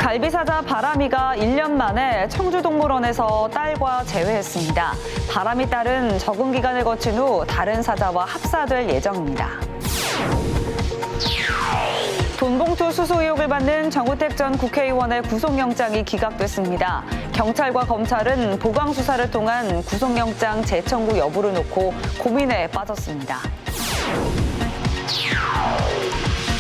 갈비사자 바람이가 1년 만에 청주동물원에서 딸과 재회했습니다. 바람이 딸은 적응 기간을 거친 후 다른 사자와 합사될 예정입니다. 돈봉투 수수 의혹을 받는 정우택 전 국회의원의 구속영장이 기각됐습니다. 경찰과 검찰은 보강 수사를 통한 구속영장 재청구 여부를 놓고 고민에 빠졌습니다.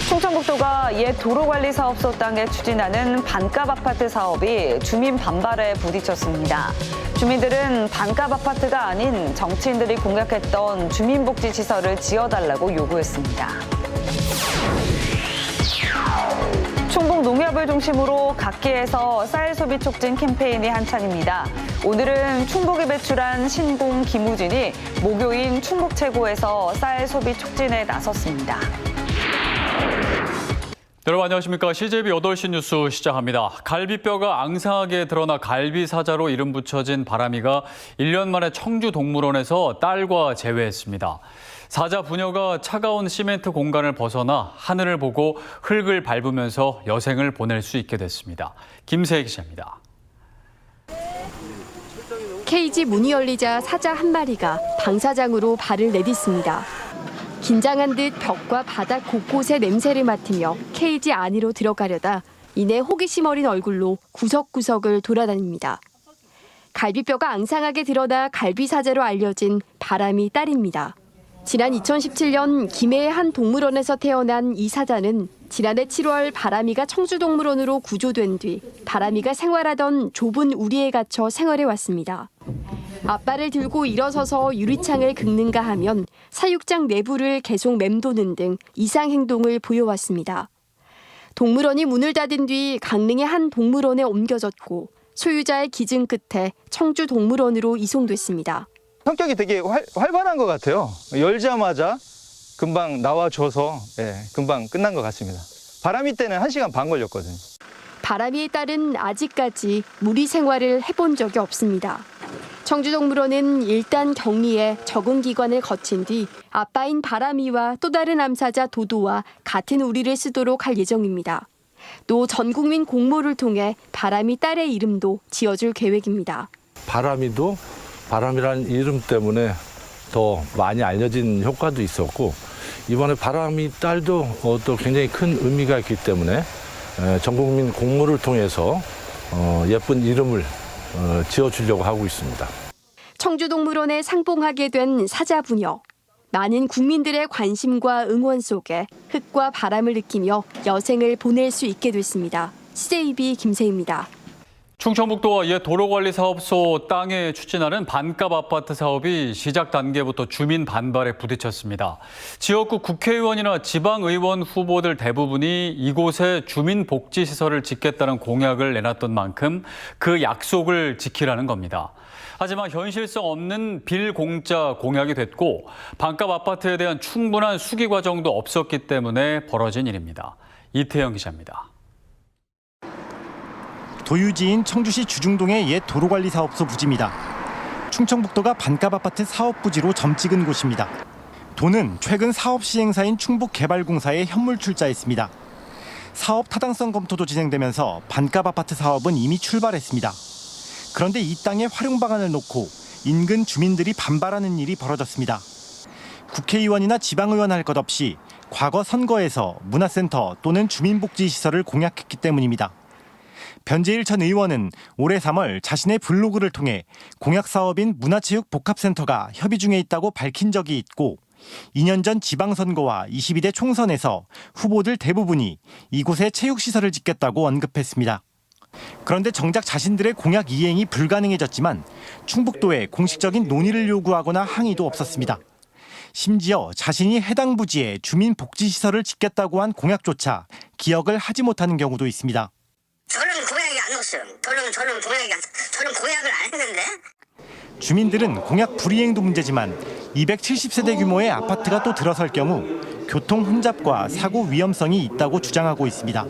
충청북도가 옛 도로관리사업소 땅에 추진하는 반값 아파트 사업이 주민 반발에 부딪혔습니다. 주민들은 반값 아파트가 아닌 정치인들이 공약했던 주민복지시설을 지어달라고 요구했습니다. 충북 농협을 중심으로 각계에서 쌀 소비 촉진 캠페인이 한창입니다. 오늘은 충북이 배출한 신공 김우진이 목요인 충북 최고에서 쌀 소비 촉진에 나섰습니다. 여러분 안녕하십니까. CJB 8시 뉴스 시작합니다. 갈비뼈가 앙상하게 드러나 갈비사자로 이름 붙여진 바람이가 1년 만에 청주동물원에서 딸과 재회했습니다. 사자 부녀가 차가운 시멘트 공간을 벗어나 하늘을 보고 흙을 밟으면서 여생을 보낼 수 있게 됐습니다. 김세희 기자입니다. 케이지 문이 열리자 사자 한 마리가 방사장으로 발을 내딛습니다. 긴장한 듯 벽과 바닥 곳곳에 냄새를 맡으며 케이지 안으로 들어가려다 이내 호기심 어린 얼굴로 구석구석을 돌아다닙니다. 갈비뼈가 앙상하게 드러나 갈비사자로 알려진 바람이 딸입니다. 지난 2017년 김해의 한 동물원에서 태어난 이 사자는 지난해 7월 바람이가 청주동물원으로 구조된 뒤 바람이가 생활하던 좁은 우리에 갇혀 생활해왔습니다. 앞발을 들고 일어서서 유리창을 긁는가 하면 사육장 내부를 계속 맴도는 등 이상 행동을 보여왔습니다. 동물원이 문을 닫은 뒤 강릉의 한 동물원에 옮겨졌고 소유자의 기증 끝에 청주동물원으로 이송됐습니다. 성격이 되게 활발한 것 같아요. 열자마자 금방 나와줘서 금방 끝난 것 같습니다. 바람이 때는 1시간 반 걸렸거든요. 바람이의 딸은 아직까지 무리 생활을 해본 적이 없습니다. 청주동물원은 일단 격리에 적응 기간을 거친 뒤 아빠인 바람이와 또 다른 암사자 도도와 같은 우리를 쓰도록 할 예정입니다. 또 전 국민 공모를 통해 바람이 딸의 이름도 지어줄 계획입니다. 바람이도 바람이라는 이름 때문에 더 많이 알려진 효과도 있었고 이번에 바람이 딸도 또 굉장히 큰 의미가 있기 때문에 전 국민 공모를 통해서 예쁜 이름을 지어주려고 하고 있습니다. 청주동물원에 상봉하게 된 사자부녀. 많은 국민들의 관심과 응원 속에 흙과 바람을 느끼며 여생을 보낼 수 있게 됐습니다. CJB 김세희입니다. 충청북도와 옛 도로관리사업소 땅에 추진하는 반값 아파트 사업이 시작 단계부터 주민 반발에 부딪혔습니다. 지역구 국회의원이나 지방의원 후보들 대부분이 이곳에 주민복지시설을 짓겠다는 공약을 내놨던 만큼 그 약속을 지키라는 겁니다. 하지만 현실성 없는 빌공짜 공약이 됐고 반값 아파트에 대한 충분한 수기 과정도 없었기 때문에 벌어진 일입니다. 이태영 기자입니다. 도유지인 청주시 주중동의 옛 도로관리사업소 부지입니다. 충청북도가 반값 아파트 사업 부지로 점 찍은 곳입니다. 도는 최근 사업 시행사인 충북개발공사에 현물 출자했습니다. 사업 타당성 검토도 진행되면서 반값 아파트 사업은 이미 출발했습니다. 그런데 이 땅에 활용 방안을 놓고 인근 주민들이 반발하는 일이 벌어졌습니다. 국회의원이나 지방의원 할 것 없이 과거 선거에서 문화센터 또는 주민복지시설을 공약했기 때문입니다. 변재일 전 의원은 올해 3월 자신의 블로그를 통해 공약 사업인 문화체육복합센터가 협의 중에 있다고 밝힌 적이 있고 2년 전 지방선거와 22대 총선에서 후보들 대부분이 이곳에 체육시설을 짓겠다고 언급했습니다. 그런데 정작 자신들의 공약 이행이 불가능해졌지만 충북도에 공식적인 논의를 요구하거나 항의도 없었습니다. 심지어 자신이 해당 부지에 주민복지시설을 짓겠다고 한 공약조차 기억을 하지 못하는 경우도 있습니다. 저는 공약이 안 넣었어요. 저는 공약을 안 했는데. 주민들은 공약 불이행도 문제지만 270세대 규모의 아파트가 또 들어설 경우 교통 혼잡과 사고 위험성이 있다고 주장하고 있습니다.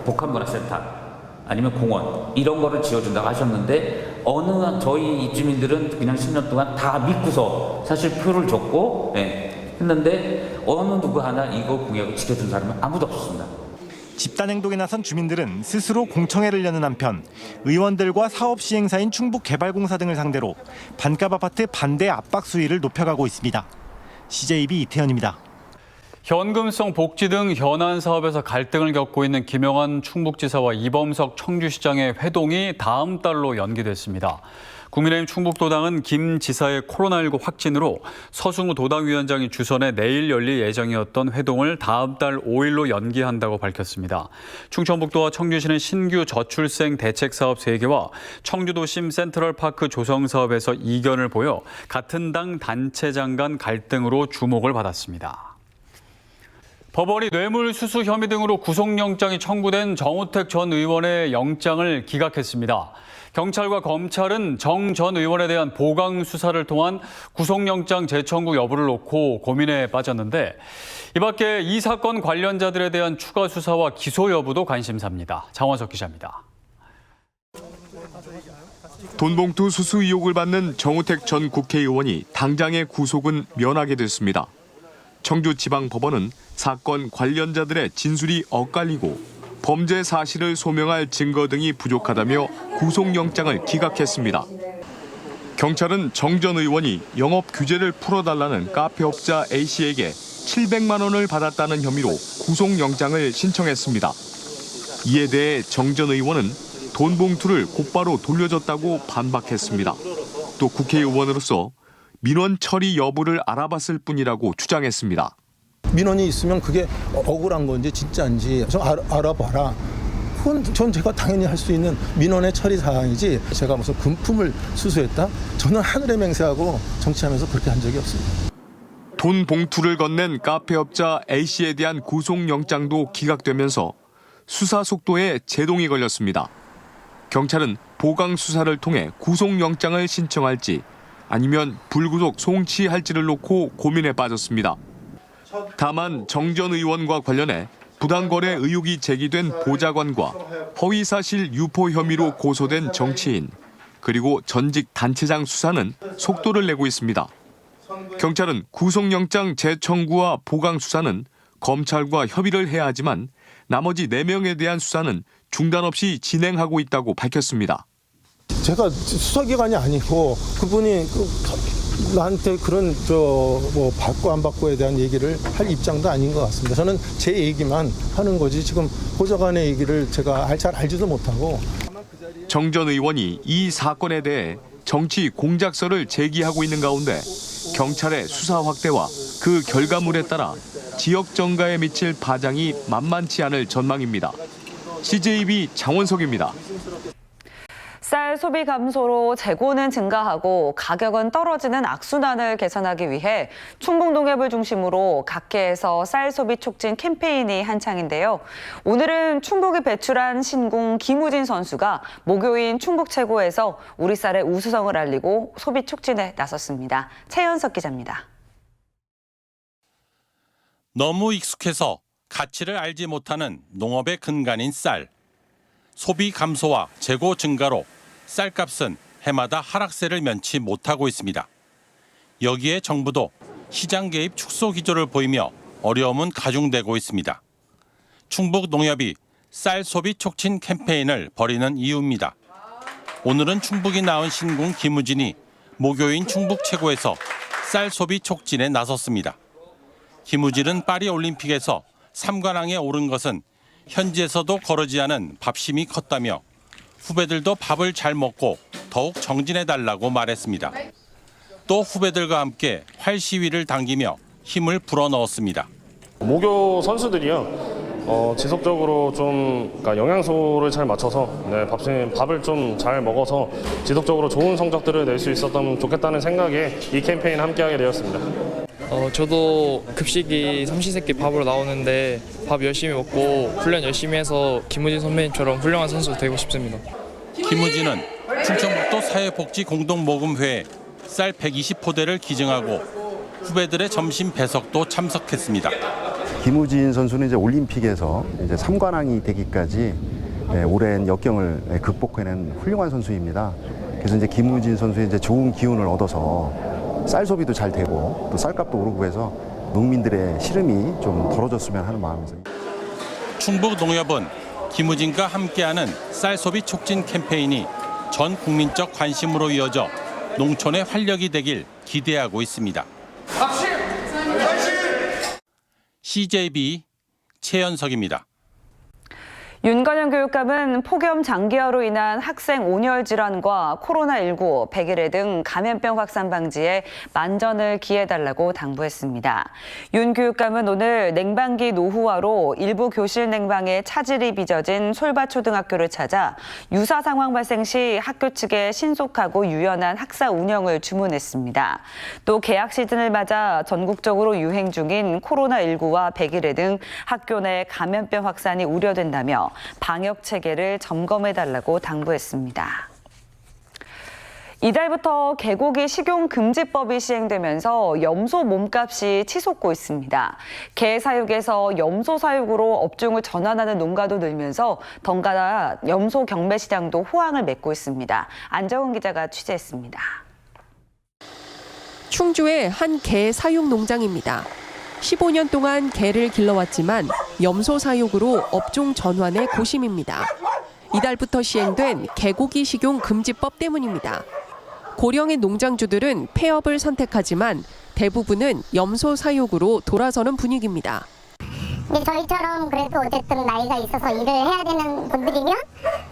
복합문화센터 아니면 공원 이런 거를 지어준다고 하셨는데 어느 저희 입주민들은 그냥 10년 동안 다 믿고서 사실 표를 줬고 했는데 어느 누구 하나 이거 공약을 지켜준 사람은 아무도 없었습니다. 집단 행동에 나선 주민들은 스스로 공청회를 여는 한편 의원들과 사업 시행사인 충북개발공사 등을 상대로 반값 아파트 반대 압박 수위를 높여가고 있습니다. CJB 이태현입니다. 현금성 복지 등 현안 사업에서 갈등을 겪고 있는 김영환 충북지사와 이범석 청주시장의 회동이 다음 달로 연기됐습니다. 국민의힘 충북도당은 김 지사의 코로나19 확진으로 서승우 도당위원장이 주선해 내일 열릴 예정이었던 회동을 다음 달 5일로 연기한다고 밝혔습니다. 충청북도와 청주시는 신규 저출생 대책 사업 3개와 청주도심 센트럴파크 조성 사업에서 이견을 보여 같은 당 단체장 간 갈등으로 주목을 받았습니다. 법원이 뇌물수수 혐의 등으로 구속영장이 청구된 정우택 전 의원의 영장을 기각했습니다. 경찰과 검찰은 정 전 의원에 대한 보강 수사를 통한 구속영장 재청구 여부를 놓고 고민에 빠졌는데 이 밖에 이 사건 관련자들에 대한 추가 수사와 기소 여부도 관심사입니다. 장원석 기자입니다. 돈봉투 수수 의혹을 받는 정우택 전 국회의원이 당장의 구속은 면하게 됐습니다. 청주지방법원은 사건 관련자들의 진술이 엇갈리고 범죄 사실을 소명할 증거 등이 부족하다며 구속영장을 기각했습니다. 경찰은 정 전 의원이 영업 규제를 풀어달라는 카페업자 A씨에게 700만 원을 받았다는 혐의로 구속영장을 신청했습니다. 이에 대해 정 전 의원은 돈 봉투를 곧바로 돌려줬다고 반박했습니다. 또 국회의원으로서 민원 처리 여부를 알아봤을 뿐이라고 주장했습니다. 민원이 있으면 그게 억울한 건지 진짜인지 좀 알아봐라. 그건 전 제가 당연히 할 수 있는 민원의 처리 사항이지 제가 무슨 금품을 수수했다? 저는 하늘에 맹세하고 정치하면서 그렇게 한 적이 없습니다. 돈 봉투를 건넨 카페업자 A씨에 대한 구속영장도 기각되면서 수사 속도에 제동이 걸렸습니다. 경찰은 보강 수사를 통해 구속영장을 신청할지 아니면 불구속 송치할지를 놓고 고민에 빠졌습니다. 다만 정 전 의원과 관련해 부당거래 의혹이 제기된 보좌관과 허위사실 유포 혐의로 고소된 정치인, 그리고 전직 단체장 수사는 속도를 내고 있습니다. 경찰은 구속영장 재청구와 보강 수사는 검찰과 협의를 해야 하지만 나머지 4명에 대한 수사는 중단 없이 진행하고 있다고 밝혔습니다. 제가 수사기관이 아니고 그분이 나한테 그런 뭐 받고 안 받고에 대한 얘기를 할 입장도 아닌 것 같습니다. 저는 제 얘기만 하는 거지 지금 보좌관의 얘기를 제가 잘 알지도 못하고. 정 전 의원이 이 사건에 대해 정치 공작설을 제기하고 있는 가운데 경찰의 수사 확대와 그 결과물에 따라 지역 정가에 미칠 파장이 만만치 않을 전망입니다. CJB 장원석입니다. 쌀 소비 감소로 재고는 증가하고 가격은 떨어지는 악순환을 개선하기 위해 충북 농협을 중심으로 각계에서 쌀 소비 촉진 캠페인이 한창인데요. 오늘은 충북이 배출한 신궁 김우진 선수가 목요인 충북 최고에서 우리 쌀의 우수성을 알리고 소비 촉진에 나섰습니다. 최연석 기자입니다. 너무 익숙해서 가치를 알지 못하는 농업의 근간인 쌀. 소비 감소와 재고 증가로 쌀값은 해마다 하락세를 면치 못하고 있습니다. 여기에 정부도 시장 개입 축소 기조를 보이며 어려움은 가중되고 있습니다. 충북 농협이 쌀 소비 촉진 캠페인을 벌이는 이유입니다. 오늘은 충북이 낳은 신궁 김우진이 목요인 충북 최고에서 쌀 소비 촉진에 나섰습니다. 김우진은 파리 올림픽에서 3관왕에 오른 것은 현지에서도 거르지 않은 밥심이 컸다며 후배들도 밥을 잘 먹고 더욱 정진해달라고 말했습니다. 또 후배들과 함께 활 시위를 당기며 힘을 불어넣었습니다. 모교 선수들이요. 지속적으로 좀 영양소를 잘 맞춰서 밥을 좀 잘 먹어서 지속적으로 좋은 성적들을 낼 수 있었다면 좋겠다는 생각에 이 캠페인 함께하게 되었습니다. 저도 급식이 삼시세끼 밥으로 나오는데 밥 열심히 먹고 훈련 열심히 해서 김우진 선배님처럼 훌륭한 선수 되고 싶습니다. 김우진은 충청북도 사회복지공동모금회에 쌀 120포대를 기증하고 후배들의 점심 배석도 참석했습니다. 김우진 선수는 이제 올림픽에서 이제 3관왕이 되기까지 오랜 역경을 극복해낸 훌륭한 선수입니다. 그래서 이제 김우진 선수의 이제 좋은 기운을 얻어서 쌀 소비도 잘 되고 또 쌀값도 오르고 해서 농민들의 시름이 좀 덜어졌으면 하는 마음에서. 충북농협은 김우진과 함께하는 쌀 소비 촉진 캠페인이 전 국민적 관심으로 이어져 농촌의 활력이 되길 기대하고 있습니다. CJB 최연석입니다. 윤건영 교육감은 폭염 장기화로 인한 학생 온열 질환과 코로나19, 백일해 등 감염병 확산 방지에 만전을 기해달라고 당부했습니다. 윤 교육감은 오늘 냉방기 노후화로 일부 교실 냉방에 차질이 빚어진 솔밭초등학교를 찾아 유사 상황 발생 시 학교 측에 신속하고 유연한 학사 운영을 주문했습니다. 또 개학 시즌을 맞아 전국적으로 유행 중인 코로나19와 백일해 등 학교 내 감염병 확산이 우려된다며 방역 체계를 점검해달라고 당부했습니다. 이달부터 개고기 식용 금지법이 시행되면서 염소 몸값이 치솟고 있습니다. 개 사육에서 염소 사육으로 업종을 전환하는 농가도 늘면서 덩달아 염소 경매 시장도 호황을 맺고 있습니다. 안정은 기자가 취재했습니다. 충주의 한 개 사육 농장입니다. 15년 동안 개를 길러왔지만 염소 사육으로 업종 전환에 고심입니다. 이달부터 시행된 개고기 식용 금지법 때문입니다. 고령의 농장주들은 폐업을 선택하지만 대부분은 염소 사육으로 돌아서는 분위기입니다. 근데 저희처럼 그래도 어쨌든 나이가 있어서 일을 해야 되는 분들이면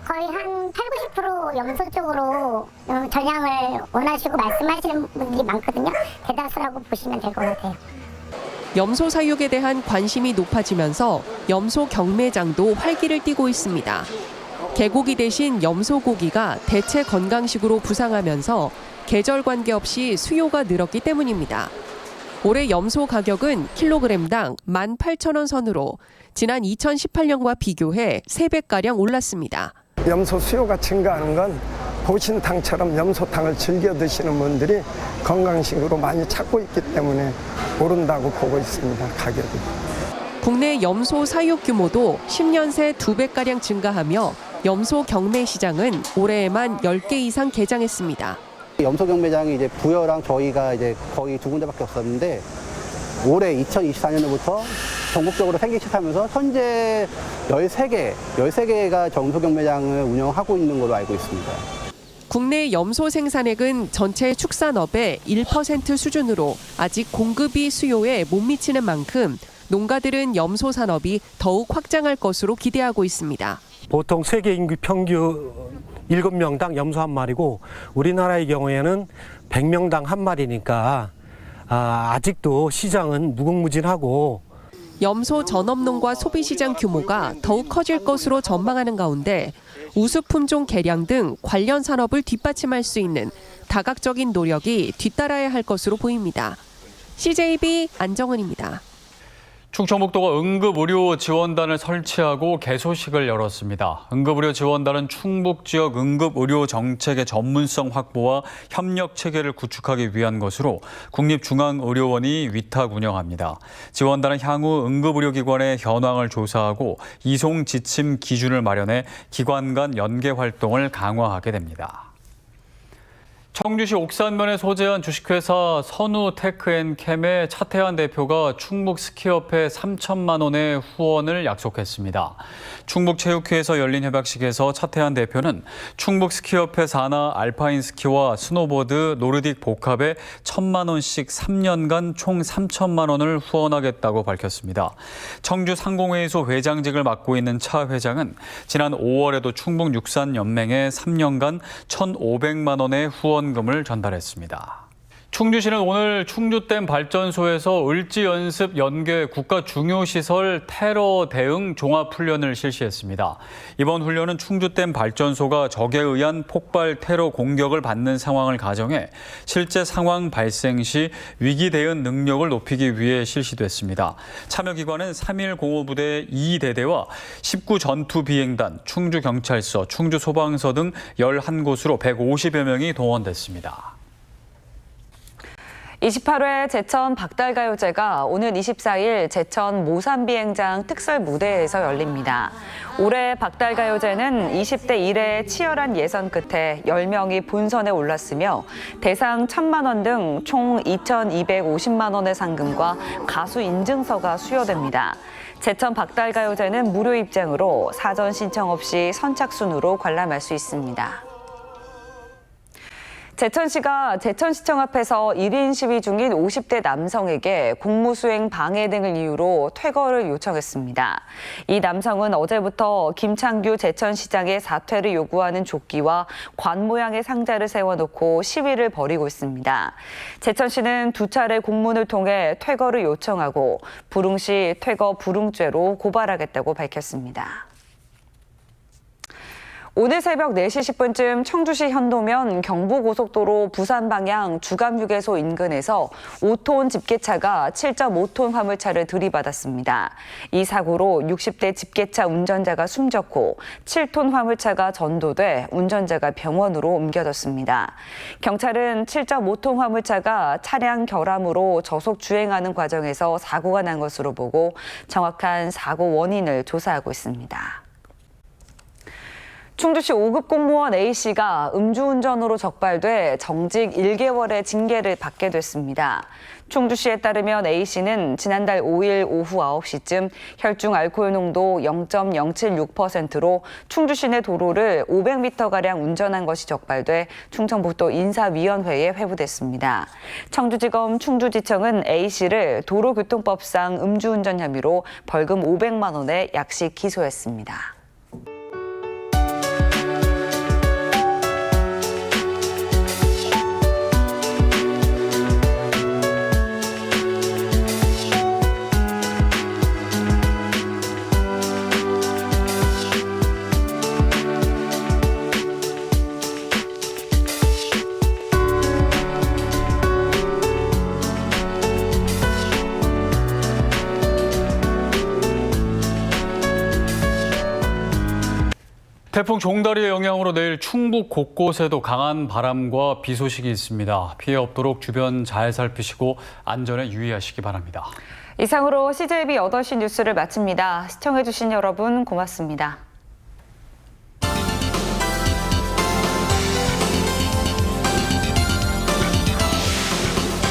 거의 한 80-90% 염소 쪽으로 전향을 원하시고 말씀하시는 분들이 많거든요. 대다수라고 보시면 될 것 같아요. 염소 사육에 대한 관심이 높아지면서 염소 경매장도 활기를 띠고 있습니다. 개고기 대신 염소고기가 대체 건강식으로 부상하면서 계절 관계없이 수요가 늘었기 때문입니다. 올해 염소 가격은 킬로그램당 18,000원 선으로 지난 2018년과 비교해 3배가량 올랐습니다. 염소 수요가 증가하는 건 보신탕처럼 염소탕을 즐겨 드시는 분들이 건강식으로 많이 찾고 있기 때문에 오른다고 보고 있습니다, 가격이. 국내 염소 사육 규모도 10년 새 2배가량 증가하며 염소 경매 시장은 올해에만 10개 이상 개장했습니다. 염소 경매장이 이제 부여랑 저희가 이제 거의 2군데밖에 없었는데 올해 2024년부터 전국적으로 생기기 시작하면서 현재 13개가 염소 경매장을 운영하고 있는 걸로 알고 있습니다. 국내 염소 생산액은 전체 축산업의 1% 수준으로 아직 공급이 수요에 못 미치는 만큼 농가들은 염소 산업이 더욱 확장할 것으로 기대하고 있습니다. 보통 세계 인구 평균 7명당 염소 한 마리고 우리나라의 경우에는 100명당 한 마리니까 아직도 시장은 무궁무진하고 염소 전업농과 소비시장 규모가 더욱 커질 것으로 전망하는 가운데 우수품종 개량 등 관련 산업을 뒷받침할 수 있는 다각적인 노력이 뒤따라야 할 것으로 보입니다. CJB 안정은입니다. 충청북도가 응급의료 지원단을 설치하고 개소식을 열었습니다. 응급의료 지원단은 충북 지역 응급의료 정책의 전문성 확보와 협력 체계를 구축하기 위한 것으로 국립중앙의료원이 위탁 운영합니다. 지원단은 향후 응급의료기관의 현황을 조사하고 이송 지침 기준을 마련해 기관 간 연계 활동을 강화하게 됩니다. 청주시 옥산면에 소재한 주식회사 선우테크앤캠의 차태한 대표가 충북스키협회 3천만 원의 후원을 약속했습니다. 충북체육회에서 열린 협약식에서 차태한 대표는 충북스키협회 산하 알파인스키와 스노보드, 노르딕 복합에 1,000만 원씩 3년간 총 3천만 원을 후원하겠다고 밝혔습니다. 청주상공회의소 회장직을 맡고 있는 차 회장은 지난 5월에도 충북육산연맹에 3년간 1,500만 원의 후원금을 전달했습니다. 충주시는 오늘 충주댐 발전소에서 을지연습 연계 국가중요시설 테러 대응 종합훈련을 실시했습니다. 이번 훈련은 충주댐 발전소가 적에 의한 폭발 테러 공격을 받는 상황을 가정해 실제 상황 발생 시 위기 대응 능력을 높이기 위해 실시됐습니다. 참여기관은 3.1공호부대 2대대와 19전투비행단, 충주경찰서, 충주소방서 등 11곳으로 150여 명이 동원됐습니다. 28회 제천 박달가요제가 오는 24일 제천 모산비행장 특설 무대에서 열립니다. 올해 박달가요제는 20대 1회 치열한 예선 끝에 10명이 본선에 올랐으며 대상 1,000만 원 등 총 2,250만 원의 상금과 가수 인증서가 수여됩니다. 제천 박달가요제는 무료 입장으로 사전 신청 없이 선착순으로 관람할 수 있습니다. 제천시가 제천시청 앞에서 1인 시위 중인 50대 남성에게 공무수행 방해 등을 이유로 퇴거를 요청했습니다. 이 남성은 어제부터 김창규 제천시장의 사퇴를 요구하는 조끼와 관 모양의 상자를 세워놓고 시위를 벌이고 있습니다. 제천시는 2차례 공문을 통해 퇴거를 요청하고 불응시 퇴거 불응죄로 고발하겠다고 밝혔습니다. 오늘 새벽 4시 10분쯤 청주시 현도면 경부고속도로 부산 방향 주감휴게소 인근에서 5톤 집게차가 7.5톤 화물차를 들이받았습니다. 이 사고로 60대 집게차 운전자가 숨졌고 7톤 화물차가 전도돼 운전자가 병원으로 옮겨졌습니다. 경찰은 7.5톤 화물차가 차량 결함으로 저속 주행하는 과정에서 사고가 난 것으로 보고 정확한 사고 원인을 조사하고 있습니다. 충주시 5급 공무원 A씨가 음주운전으로 적발돼 정직 1개월의 징계를 받게 됐습니다. 충주시에 따르면 A씨는 지난달 5일 오후 9시쯤 혈중 알코올 농도 0.076%로 충주시 내 도로를 500m가량 운전한 것이 적발돼 충청북도 인사위원회에 회부됐습니다. 청주지검 충주지청은 A씨를 도로교통법상 음주운전 혐의로 벌금 500만 원에 약식 기소했습니다. 태풍 종다리의 영향으로 내일 충북 곳곳에도 강한 바람과 비 소식이 있습니다. 피해 없도록 주변 잘 살피시고 안전에 유의하시기 바랍니다. 이상으로 CJB 8시 뉴스를 마칩니다. 시청해주신 여러분 고맙습니다.